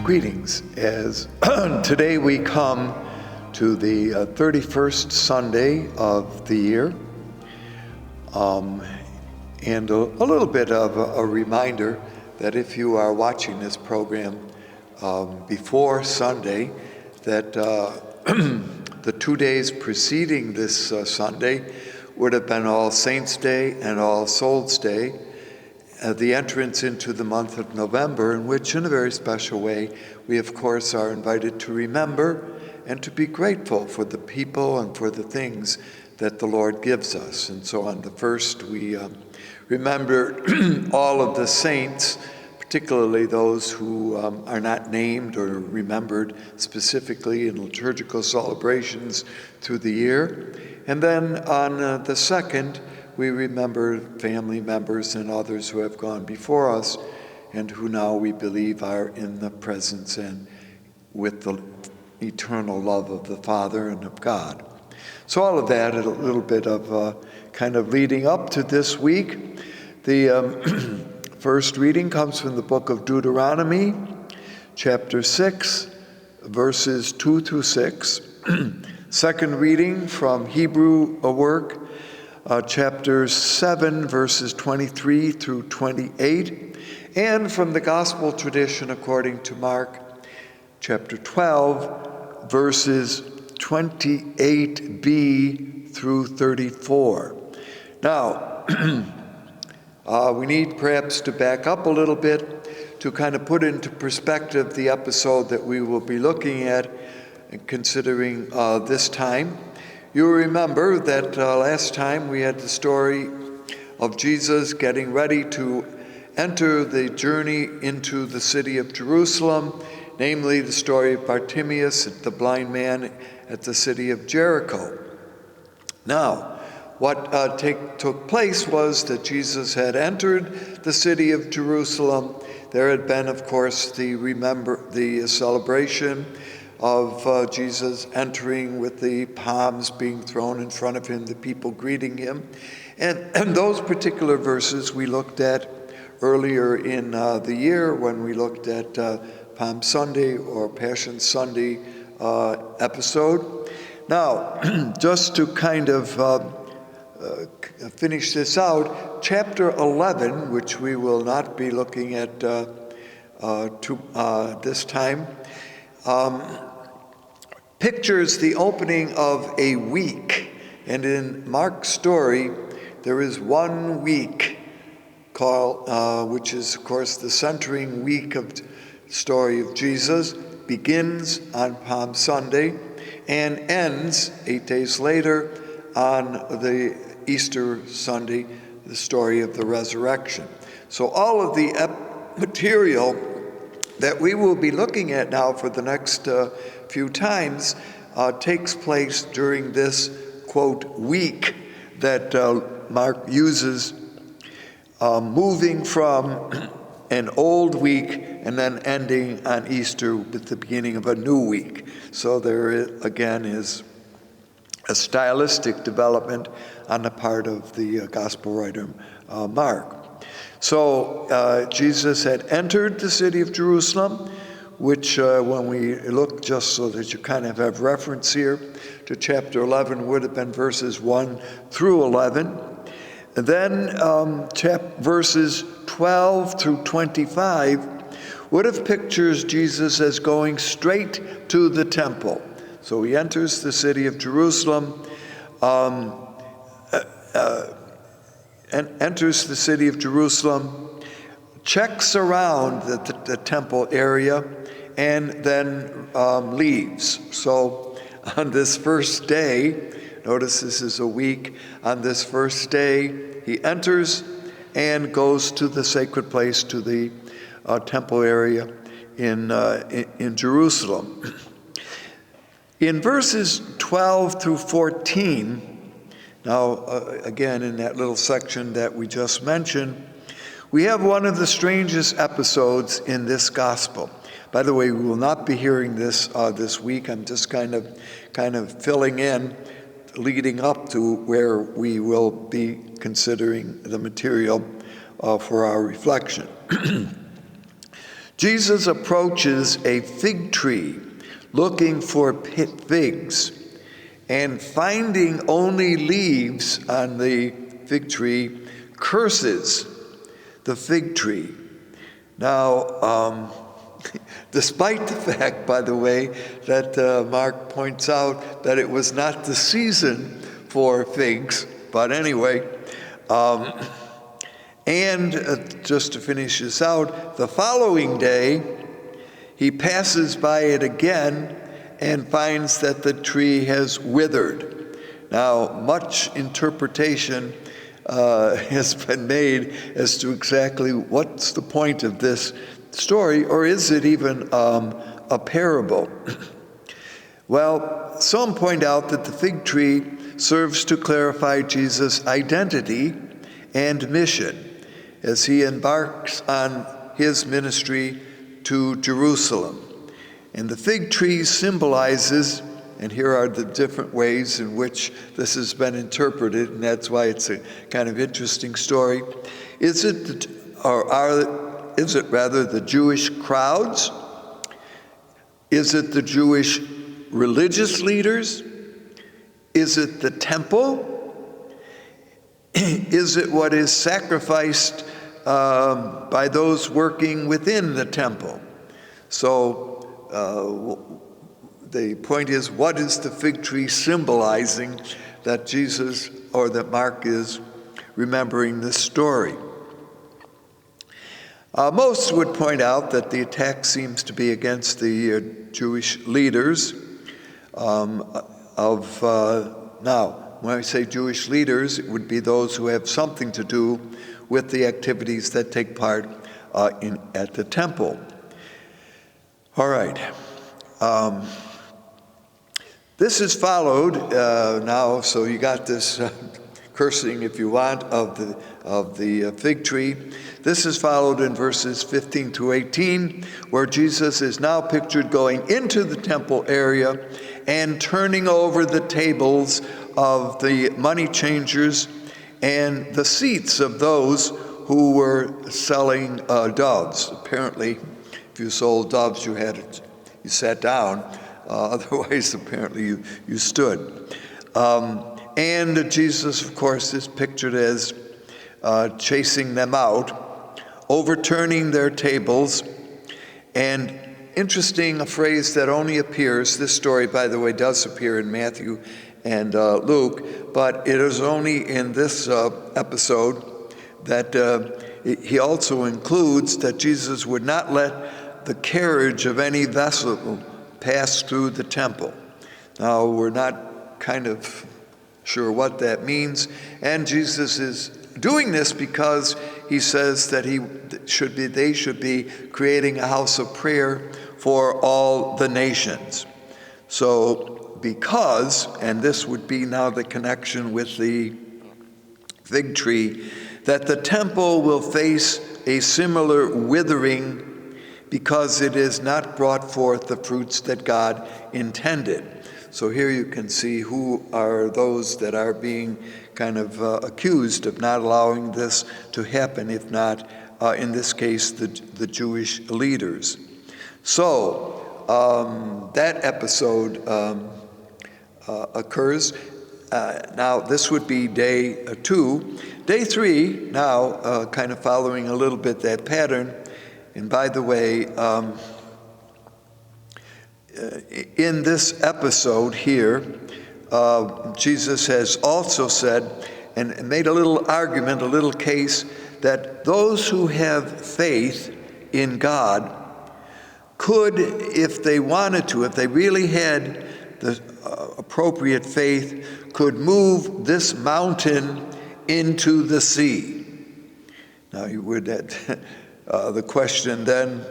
Greetings, as today we come to the 31st Sunday of the year, and a little bit of a reminder that if you are watching this program before Sunday, that the 2 days preceding this Sunday would have been All Saints' Day and All Souls' Day, the entrance into the month of November, in which, in a very special way, we, of course, are invited to remember and to be grateful for the people and for the things that the Lord gives us. And so on the first, we remember all of the saints, particularly those who are not named or remembered specifically in liturgical celebrations through the year. And then on the second, we remember family members and others who have gone before us and who now we believe are in the presence and with the eternal love of the Father and of God. So all of that, a little bit of kind of leading up to this week. The first reading comes from the book of Deuteronomy, chapter 6, verses 2 through 6. Second reading from Hebrew work, chapter 7, verses 23 through 28, and from the gospel tradition according to Mark, chapter 12, verses 28b through 34. Now, we need perhaps to back up a little bit to kind of put into perspective the episode that we will be looking at and considering this time. You'll remember that last time we had the story of Jesus getting ready to enter the journey into the city of Jerusalem, namely the story of Bartimaeus, the blind man at the city of Jericho. Now, what took place was that Jesus had entered the city of Jerusalem. There had been, of course, the celebration of Jesus entering with the palms being thrown in front of him, the people greeting him. And those particular verses we looked at earlier in the year when we looked at Palm Sunday or Passion Sunday episode. Now, just to kind of finish this out, chapter 11, which we will not be looking at this time, pictures the opening of a week. And in Mark's story, there is 1 week called, which is, of course, the centering week of the story of Jesus, begins on Palm Sunday and ends 8 days later on the Easter Sunday, the story of the resurrection. So all of the material that we will be looking at now for the next few times takes place during this, quote, week that Mark uses, moving from an old week and then ending on Easter with the beginning of a new week. So there, again, is a stylistic development on the part of the gospel writer Mark. So Jesus had entered the city of Jerusalem, which when we look, just so that you kind of have reference here to chapter 11, would have been verses 1 through 11. And then verses 12 through 25 would have pictures Jesus as going straight to the temple. So he enters the city of Jerusalem, checks around the temple area, and then leaves. So on this first day, notice this is a week, on this first day, he enters and goes to the sacred place, to the temple area in Jerusalem. In verses 12 through 14, now again in that little section that we just mentioned, we have one of the strangest episodes in this gospel. By the way, we will not be hearing this this week. I'm just kind of filling in, leading up to where we will be considering the material for our reflection. Jesus approaches a fig tree looking for figs, and finding only leaves on the fig tree, curses the fig tree. Now, despite the fact, by the way, that Mark points out that it was not the season for figs, but anyway, just to finish this out, the following day, he passes by it again and finds that the tree has withered. Now, much interpretation has been made as to exactly what's the point of this story, or is it even a parable? Well, some point out that the fig tree serves to clarify Jesus' identity and mission as he embarks on his ministry to Jerusalem. And the fig tree symbolizes, and here are the different ways in which this has been interpreted, and that's why it's a kind of interesting story. Is it rather the Jewish crowds? Is it the Jewish religious leaders? Is it the temple? Is it what is sacrificed by those working within the temple? So the point is, what is the fig tree symbolizing that Jesus, or that Mark is remembering this story? Most would point out that the attack seems to be against the Jewish leaders now, when I say Jewish leaders, it would be those who have something to do with the activities that take part at the temple. All right. This is followed now, so you got this cursing, if you want, of the fig tree. This is followed in verses 15 to 18, where Jesus is now pictured going into the temple area and turning over the tables of the money changers and the seats of those who were selling doves. Apparently, if you sold doves, you sat down. Otherwise, apparently, you stood. And Jesus, of course, is pictured as chasing them out, overturning their tables. And interesting, a phrase that only appears, this story, by the way, does appear in Matthew and Luke, but it is only in this episode that he also includes that Jesus would not let the carriage of any vessel pass through the temple. Now, we're not kind of sure what that means, and Jesus is doing this because he says that they should be creating a house of prayer for all the nations. So because, and this would be now the connection with the fig tree, that the temple will face a similar withering because it has not brought forth the fruits that God intended. So here you can see who are those that are being kind of accused of not allowing this to happen, if not, in this case, the Jewish leaders. So that episode occurs. Now, this would be day 2. Day 3, now, kind of following a little bit that pattern. And by the way, in this episode here, Jesus has also said, and made a little argument, a little case, that those who have faith in God could, if they wanted to, if they really had the appropriate faith, could move this mountain into the sea. Now, you would the question then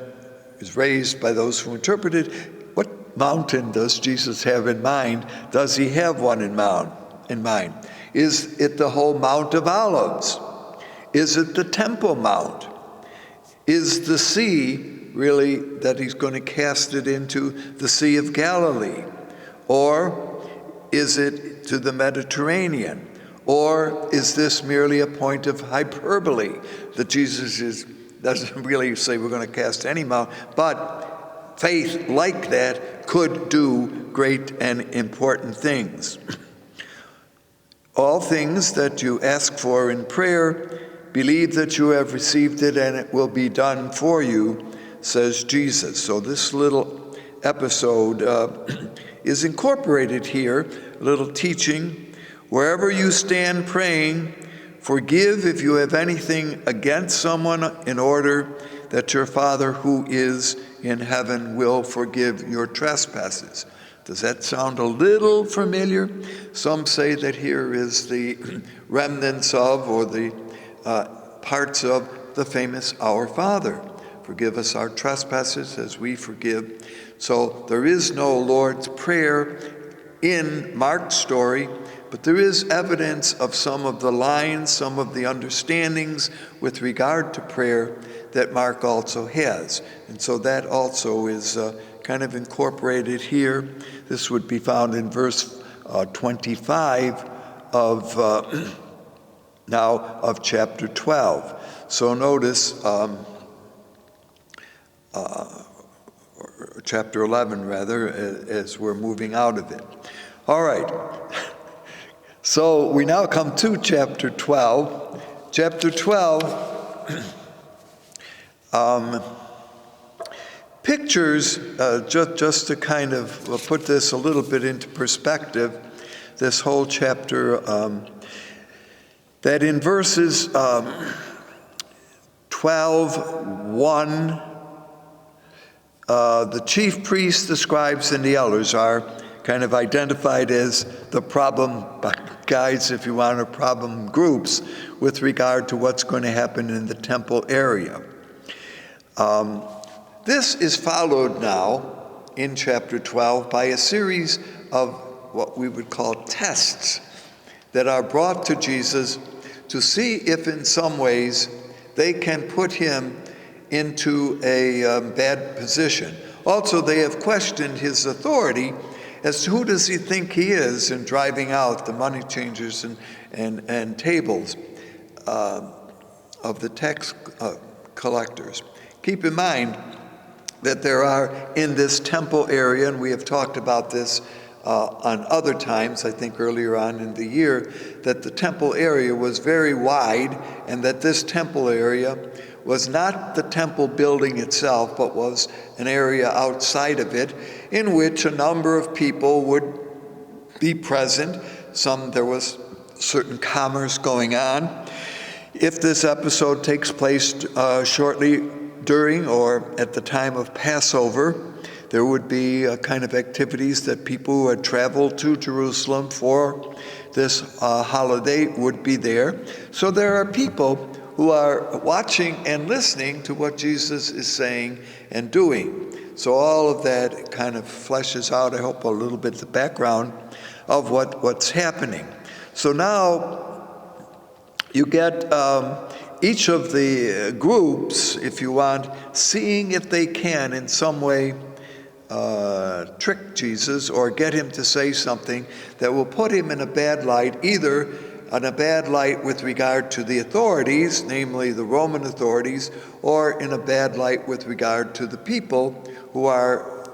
is raised by those who interpret it, what mountain does Jesus have in mind? Does he have one in mind? Is it the whole Mount of Olives? Is it the Temple Mount? Is the sea really that he's going to cast it into the Sea of Galilee? Or is it to the Mediterranean? Or is this merely a point of hyperbole that Jesus is doesn't really say we're going to cast any mountain, but faith like that could do great and important things. All things that you ask for in prayer, believe that you have received it and it will be done for you, says Jesus. So this little episode is incorporated here, a little teaching. Wherever you stand praying, forgive if you have anything against someone, in order that your Father who is in heaven will forgive your trespasses. Does that sound a little familiar? Some say that here is the remnants of, or the parts of the famous Our Father. Forgive us our trespasses as we forgive. So there is no Lord's Prayer in Mark's story, but there is evidence of some of the lines, some of the understandings with regard to prayer that Mark also has. And so that also is kind of incorporated here. This would be found in verse 25 of now of chapter 12. So notice, chapter 11 rather, as we're moving out of it. All right. So we now come to chapter 12. Chapter 12 pictures, just to kind of put this a little bit into perspective, this whole chapter, that in verses 12:1, the chief priests, the scribes, and the elders are kind of identified as the problem guys, if you want, or problem groups with regard to what's going to happen in the temple area. This is followed now in chapter 12 by a series of what we would call tests that are brought to Jesus to see if in some ways they can put him into a bad position. Also, they have questioned his authority as to who does he think he is in driving out the money changers and tables of the tax collectors. Keep in mind that there are in this temple area, and we have talked about this on other times, I think earlier on in the year, that the temple area was very wide, and that this temple area was not the temple building itself, but was an area outside of it in which a number of people would be present. There was certain commerce going on. If this episode takes place shortly during or at the time of Passover, there would be kind of activities that people who had traveled to Jerusalem for this holiday would be there. So there are people who are watching and listening to what Jesus is saying and doing. So all of that kind of fleshes out, I hope, a little bit the background of what's happening. So now you get each of the groups, if you want, seeing if they can in some way trick Jesus or get him to say something that will put him in a bad light, either in a bad light with regard to the authorities, namely the Roman authorities, or in a bad light with regard to the people who are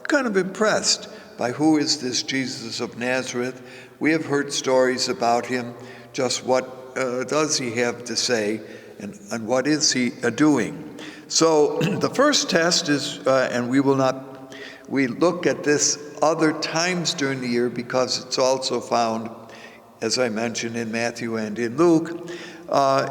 kind of impressed by who is this Jesus of Nazareth. We have heard stories about him. Just what does he have to say, and what is he doing? So the first test is, and we look at this other times during the year because it's also found, as I mentioned, in Matthew and in Luke,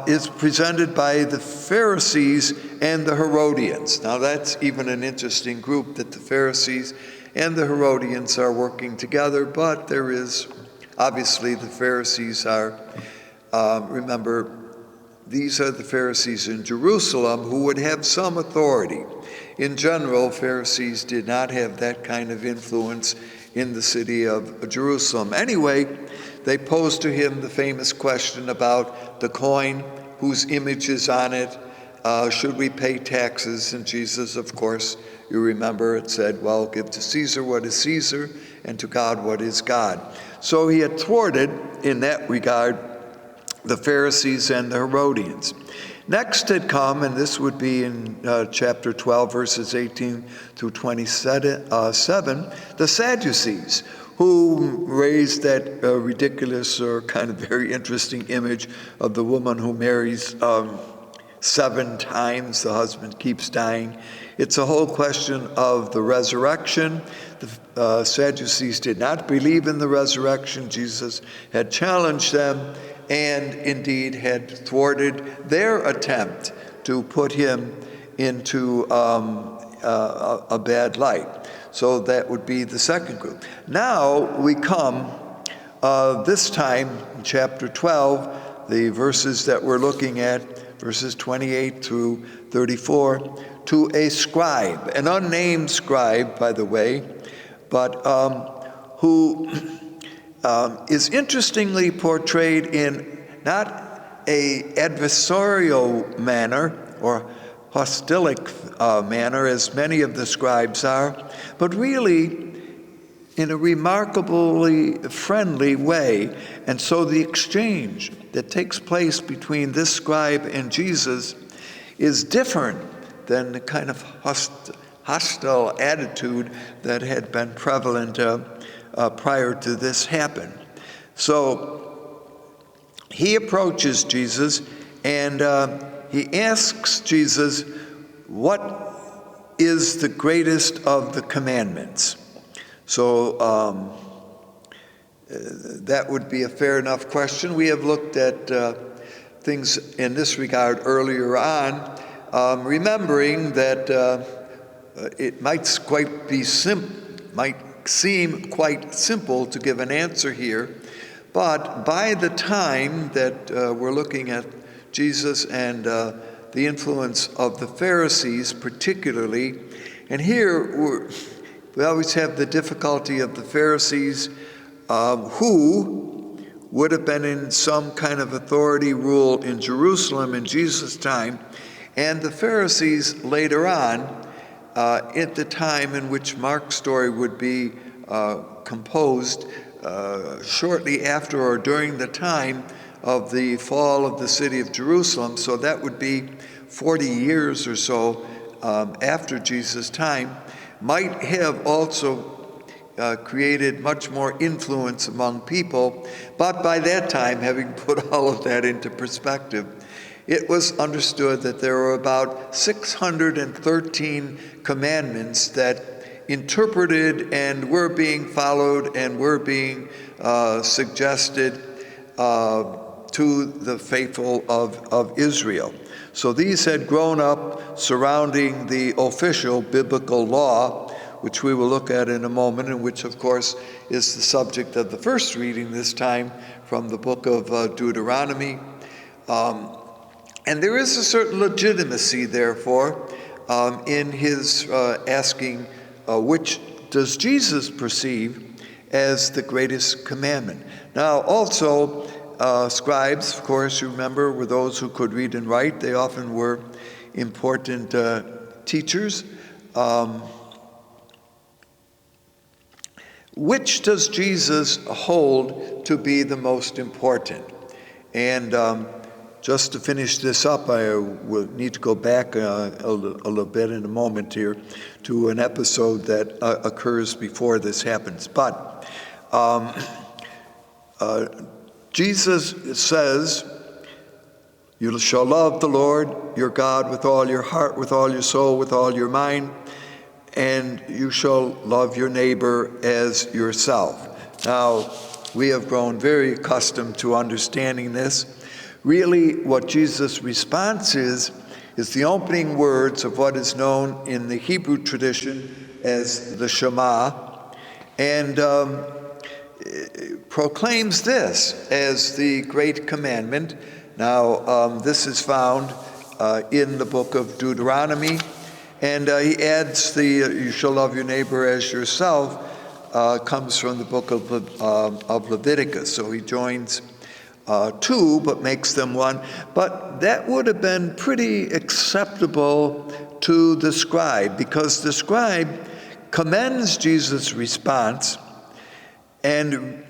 is presented by the Pharisees and the Herodians. Now that's even an interesting group, that the Pharisees and the Herodians are working together, but there is, obviously the Pharisees are, remember, these are the Pharisees in Jerusalem who would have some authority. In general, Pharisees did not have that kind of influence in the city of Jerusalem. Anyway, they posed to him the famous question about the coin, whose image is on it, should we pay taxes? And Jesus, of course, you remember, it said, well, give to Caesar what is Caesar, and to God what is God. So he had thwarted, in that regard, the Pharisees and the Herodians. Next had come, and this would be in chapter 12, verses 18 through 27, the Sadducees, who raised that ridiculous or kind of very interesting image of the woman who marries 7 times, the husband keeps dying. It's a whole question of the resurrection. The Sadducees did not believe in the resurrection. Jesus had challenged them and indeed had thwarted their attempt to put him into a bad light. So that would be the second group. Now we come, this time in chapter 12, the verses that we're looking at, verses 28 through 34, to a scribe, an unnamed scribe, by the way, but who is interestingly portrayed in not a adversarial manner or hostilic manner, as many of the scribes are, but really in a remarkably friendly way. And so the exchange that takes place between this scribe and Jesus is different than the kind of hostile attitude that had been prevalent prior to this happen. So he approaches Jesus and he asks Jesus, what is the greatest of the commandments? So that would be a fair enough question. We have looked at things in this regard earlier on, remembering that it might seem quite simple to give an answer here, but by the time that we're looking at Jesus and the influence of the Pharisees particularly, and here we always have the difficulty of the Pharisees who would have been in some kind of authority rule in Jerusalem in Jesus' time, and the Pharisees later on, at the time in which Mark's story would be composed, shortly after or during the time of the fall of the city of Jerusalem. So that would be 40 years or so after Jesus' time, might have also created much more influence among people. But by that time, having put all of that into perspective, it was understood that there were about 613 commandments that interpreted and were being followed and were being suggested to the faithful of Israel. So these had grown up surrounding the official biblical law, which we will look at in a moment, and which, of course, is the subject of the first reading this time from the book of Deuteronomy. And there is a certain legitimacy, therefore, in his asking, which does Jesus perceive as the greatest commandment? Now, also, scribes, of course, you remember, were those who could read and write. They often were important teachers. Which does Jesus hold to be the most important? And just to finish this up, I will need to go back a little bit in a moment here to an episode that occurs before this happens. But Jesus says, you shall love the Lord your God with all your heart, with all your soul, with all your mind, and you shall love your neighbor as yourself. Now, we have grown very accustomed to understanding this. Really, what Jesus' response is the opening words of what is known in the Hebrew tradition as the Shema, and proclaims this as the great commandment. Now, this is found in the book of Deuteronomy, and he adds the you shall love your neighbor as yourself comes from the book of Leviticus. So he joins two, but makes them one. But that would have been pretty acceptable to the scribe, because the scribe commends Jesus' response and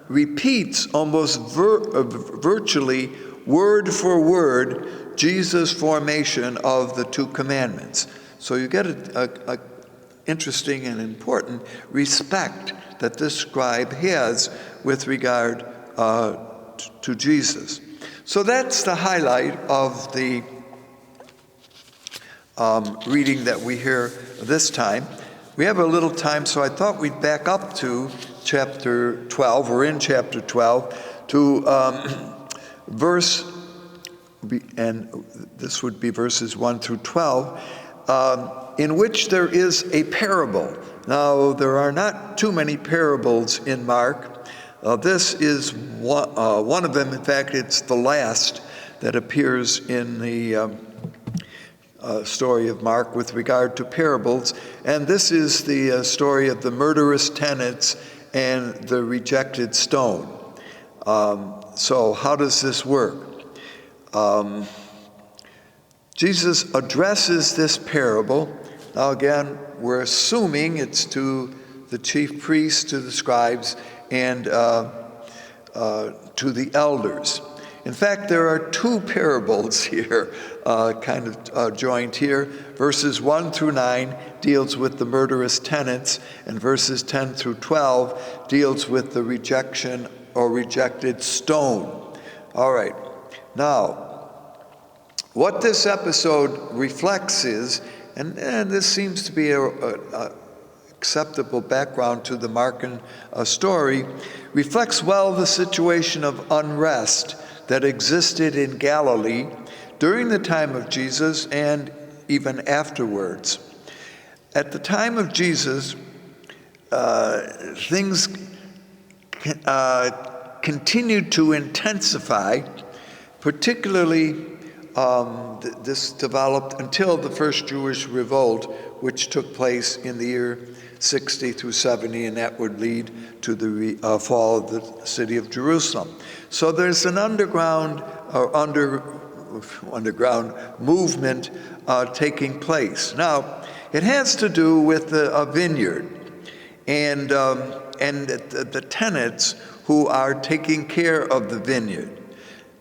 repeats almost virtually word for word, Jesus' formation of the two commandments. So you get a interesting and important respect that this scribe has with regard to Jesus. So that's the highlight of the reading that we hear this time. We have a little time, so I thought we'd back up to chapter 12. We're in chapter 12 to verse, and this would be verses 1 through 12, in which there is a parable. Now, there are not too many parables in Mark. This is one of them. In fact, it's the last that appears in the story of Mark with regard to parables. And this is the story of the murderous tenants and the rejected stone. So how does this work? Jesus addresses this parable. Now again, we're assuming it's to the chief priests, to the scribes, and to the elders. In fact, there are two parables here, joined here. Verses 1 through 9 deals with the murderous tenants, and verses 10 through 12 deals with the rejection or rejected stone. All right. Now, what this episode reflects is, and this seems to be a acceptable background to the Markan story, reflects well the situation of unrest that existed in Galilee during the time of Jesus and even afterwards. At the time of Jesus, things continued to intensify, particularly this developed until the first Jewish revolt, which took place in the year 60 through 70, and that would lead to the fall of the city of Jerusalem. So there's an underground movement taking place. Now, it has to do with a vineyard and the tenants who are taking care of the vineyard.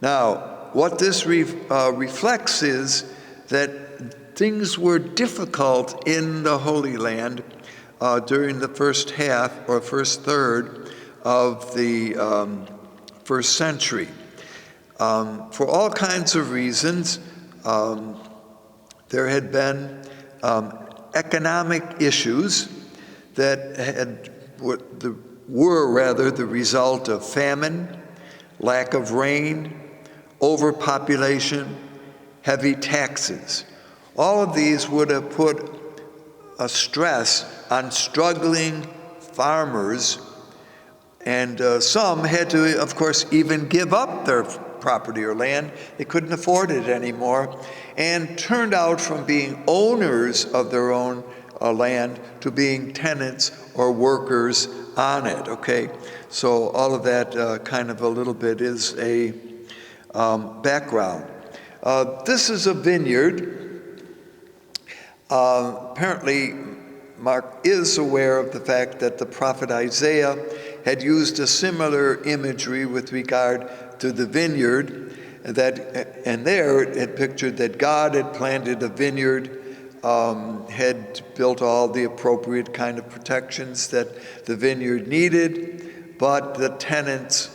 Now, what this reflects is that things were difficult in the Holy Land during the first half or first third of the first century. For all kinds of reasons, there had been economic issues that were the result of famine, lack of rain, overpopulation, heavy taxes. All of these would have put a stress on struggling farmers, and some had to, of course, even give up their property or land. They couldn't afford it anymore, and turned out from being owners of their own land to being tenants or workers on it, okay? So all of that kind of a little bit is a background. This is a vineyard. Apparently, Mark is aware of the fact that the prophet Isaiah had used a similar imagery with regard to the vineyard, and there it pictured that God had planted a vineyard, had built all the appropriate kind of protections that the vineyard needed, but the tenants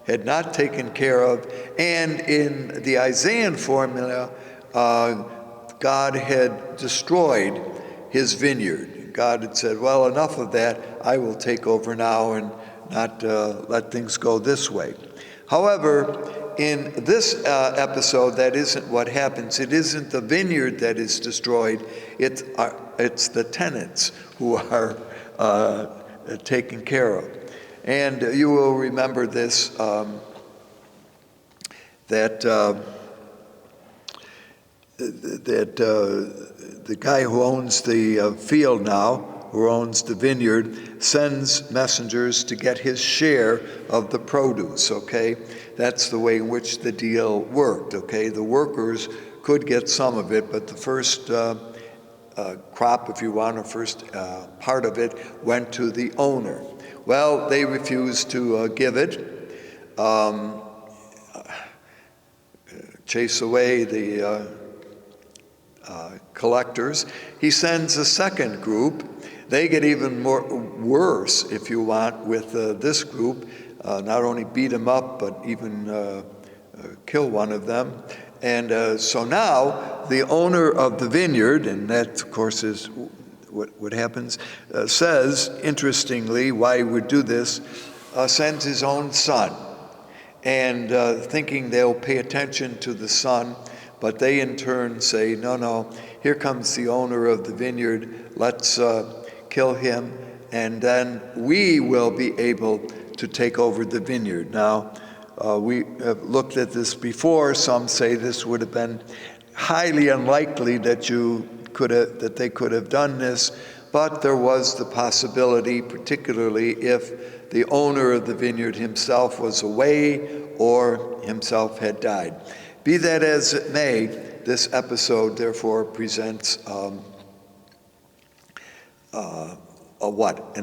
had not taken care of, and in the Isaiah formula, God had destroyed his vineyard. God had said, well, enough of that, I will take over now and not let things go this way. However, in this episode, that isn't what happens. It isn't the vineyard that is destroyed, it's the tenants who are taken care of. And you will remember this, that the guy who owns the field now, who owns the vineyard, sends messengers to get his share of the produce, okay? That's the way in which the deal worked, okay? The workers could get some of it, but the first crop, if you want, or first part of it went to the owner. Well, they refused to give it. chase away the collectors, he sends a second group. They get even worse, if you want, with this group. Not only beat him up, but even kill one of them. And so now the owner of the vineyard, and that, of course, is what happens, says, interestingly, why he would do this, sends his own son. And thinking they'll pay attention to the son, but they in turn say, no, here comes the owner of the vineyard, let's kill him, and then we will be able to take over the vineyard. Now, we have looked at this before. Some say this would have been highly unlikely that they could have done this, but there was the possibility, particularly if the owner of the vineyard himself was away or himself had died. Be that as it may, this episode therefore presents an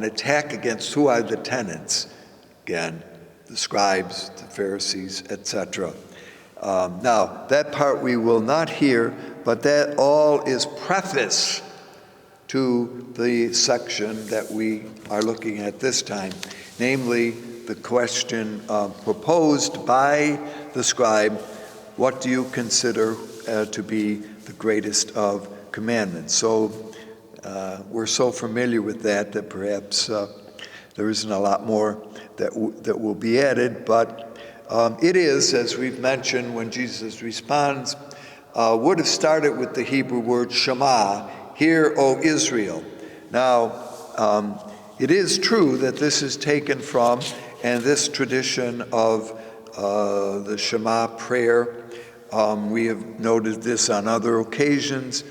attack against who are the tenants? Again, the scribes, the Pharisees, etc. Now, that part we will not hear, but that all is preface to the section that we are looking at this time, namely the question proposed by the scribe, what do you consider to be the greatest of commandments? So we're so familiar with that perhaps there isn't a lot more that will be added, but it is, as we've mentioned, when Jesus responds, would have started with the Hebrew word Shema, hear, O Israel. Now, it is true that this is taken from, and this tradition of the Shema prayer, we have noted this on other occasions,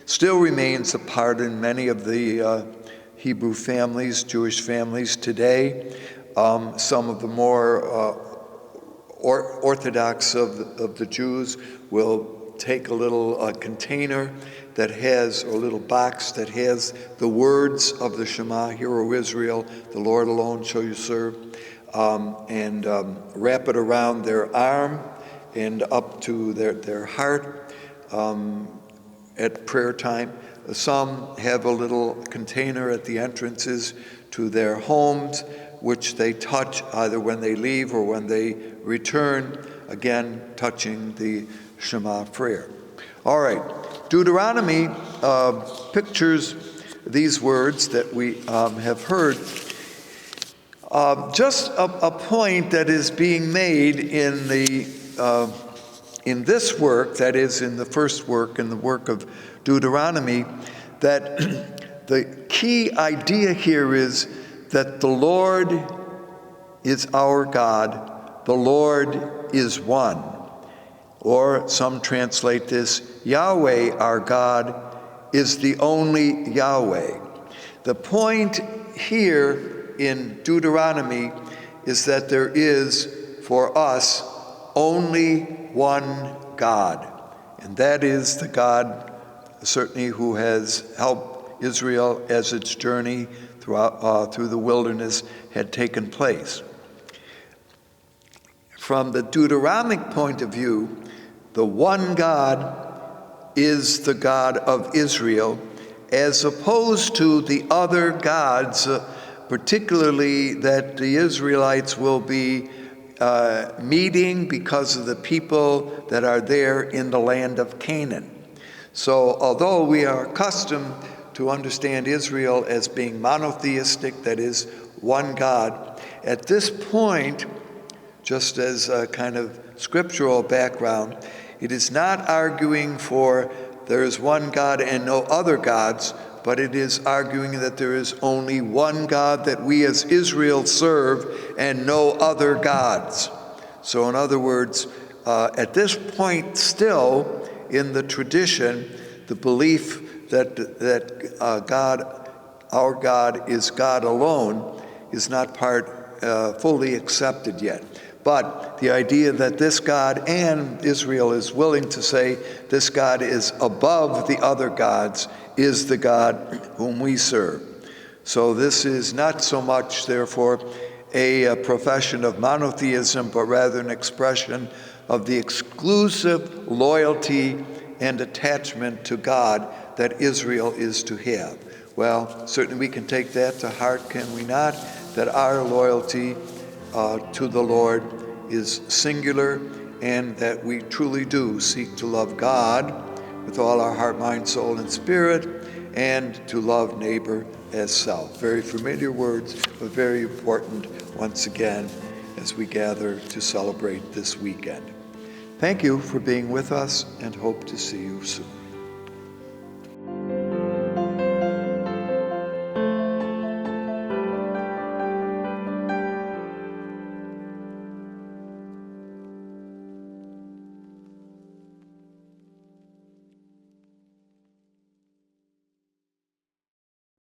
still remains a part in many of the Hebrew families, Jewish families today. Some of the more orthodox of the Jews will take a little container that has, or a little box that has the words of the Shema, Hear, O Israel, the Lord alone shall you serve, and wrap it around their arm and up to their heart at prayer time. Some have a little container at the entrances to their homes, which they touch either when they leave or when they return, again, touching the Shema prayer. All right, Deuteronomy pictures these words that we have heard. Just a point that is being made in this work, that is in the first work, in the work of Deuteronomy, that the key idea here is that the Lord is our God, the Lord is one. Or some translate this, Yahweh our God is the only Yahweh. The point here in Deuteronomy is that there is for us only one God, and that is the God certainly who has helped Israel as its journey through the wilderness had taken place. From the Deuteronomic point of view, the one God is the God of Israel, as opposed to the other gods, particularly that the Israelites will be meeting because of the people that are there in the land of Canaan. So although we are accustomed to understand Israel as being monotheistic, that is, one God, at this point, just as a kind of scriptural background, it is not arguing for there is one God and no other gods, but it is arguing that there is only one God that we as Israel serve and no other gods. So in other words, at this point still in the tradition, the belief that God, our God, is God alone is not fully accepted yet. But the idea that this God, and Israel is willing to say this God is above the other gods, is the God whom we serve. So this is not so much, therefore, a profession of monotheism, but rather an expression of the exclusive loyalty and attachment to God that Israel is to have. Well, certainly we can take that to heart, can we not? That our loyalty to the Lord is singular, and that we truly do seek to love God with all our heart, mind, soul, and spirit, and to love neighbor as self. Very familiar words, but very important once again as we gather to celebrate this weekend. Thank you for being with us, and hope to see you soon.